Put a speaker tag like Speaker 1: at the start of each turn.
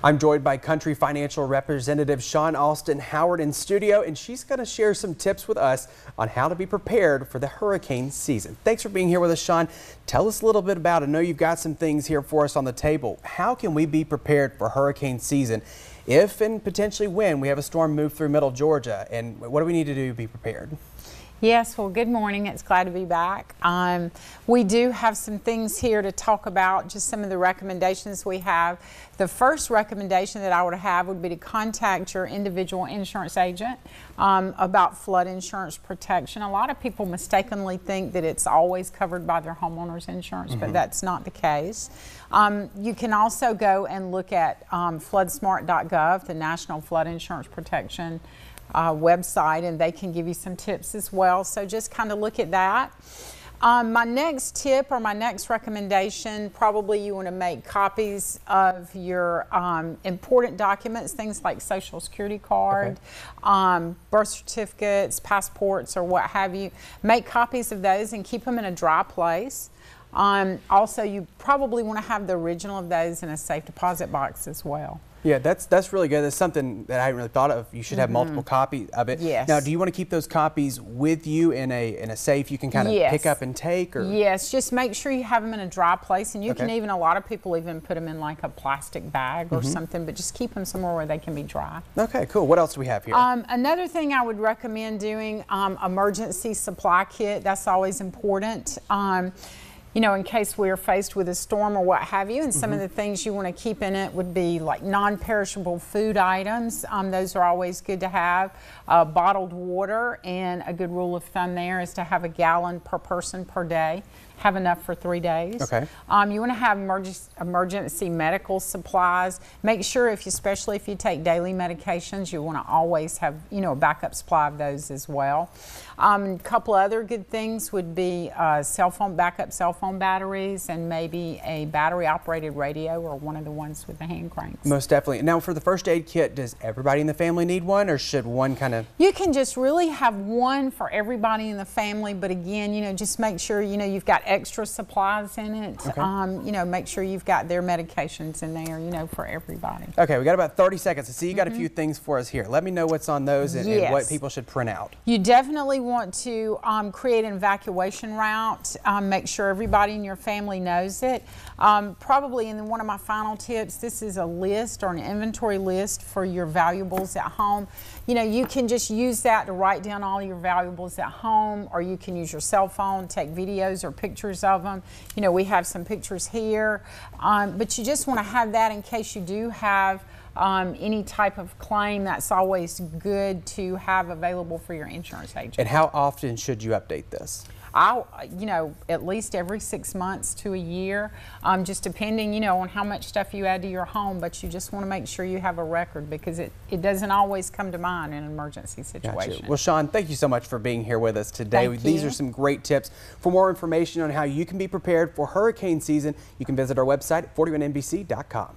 Speaker 1: I'm joined by Country Financial Representative Shawn Austin Howard in studio, and she's going to share some tips with us on how to be prepared for the hurricane season. Thanks for being here with us, Shawn. Tell us a little bit about it. I know you've got some things here for us on the table. How can we be prepared for hurricane season if and potentially when we have a storm move through middle Georgia? And what do we need to do to be prepared?
Speaker 2: Yes, well, good morning. It's glad to be back. We do have some things here to talk about, just some of the recommendations we have. The first recommendation that I would have would be to contact your individual insurance agent about flood insurance protection. A lot of people mistakenly think that it's always covered by their homeowner's insurance, but that's not the case. You can also go and look at floodsmart.gov, the National Flood Insurance Protection website, and they can give you some tips as well. So just kind of look at that. My next tip or my next recommendation, probably you want to make copies of your important documents, things like Social Security card, birth certificates, passports, or what have you. Make copies of those and keep them in a dry place. Also, you probably want to have the original of those in a safe deposit box as well.
Speaker 1: Yeah, that's really good. That's something that I hadn't really thought of. You should have multiple copies of it.
Speaker 2: Yes.
Speaker 1: Now, do you want to keep those copies with you in a safe you can kind of pick up and take? Or?
Speaker 2: Yes, just make sure you have them in a dry place, and you can even, a lot of people even put them in like a plastic bag or something, but just keep them somewhere where they can be dry. Okay,
Speaker 1: cool. What else do we have here?
Speaker 2: Another thing I would recommend doing, emergency supply kit. That's always important. You know, in case we're faced with a storm or what have you, and some of the things you want to keep in it would be like non-perishable food items. Those are always good to have. Bottled water, and a good rule of thumb there is to have a gallon per person per day. Have enough for 3 days.
Speaker 1: Okay.
Speaker 2: You want to have emergency medical supplies. Make sure, especially if you take daily medications, you want to always have, you know, a backup supply of those as well. A couple other good things would be backup cell phone batteries, and maybe a battery-operated radio, or one of the ones with the hand cranks.
Speaker 1: Most definitely. Now, for the first aid kit, does everybody in the family need one, or should one kind of?
Speaker 2: You can just really have one for everybody in the family, but again, you know, just make sure, you know, you've got extra supplies in it. You know, make sure you've got their medications in there, you know, for everybody. Okay,
Speaker 1: we got about 30 seconds. I see you got a few things for us here. Let me know what's on those and what people should print out.
Speaker 2: You definitely want to create an evacuation route. Make sure everybody in your family knows it. Probably in one of my final tips, this is a list or an inventory list for your valuables at home. You know, you can just use that to write down all your valuables at home, or you can use your cell phone, take videos or pictures of them. You know, we have some pictures here, but you just want to have that in case you do have any type of claim. That's always good to have available for your insurance agent.
Speaker 1: And how often should you update this?
Speaker 2: You know, at least every 6 months to a year, just depending, you know, on how much stuff you add to your home, but you just want to make sure you have a record, because it doesn't always come to mind in an emergency situation.
Speaker 1: Gotcha. Well, Shawn, thank you so much for being here with us today. These are some great tips. For more information on how you can be prepared for hurricane season, you can visit our website at 41NBC.com.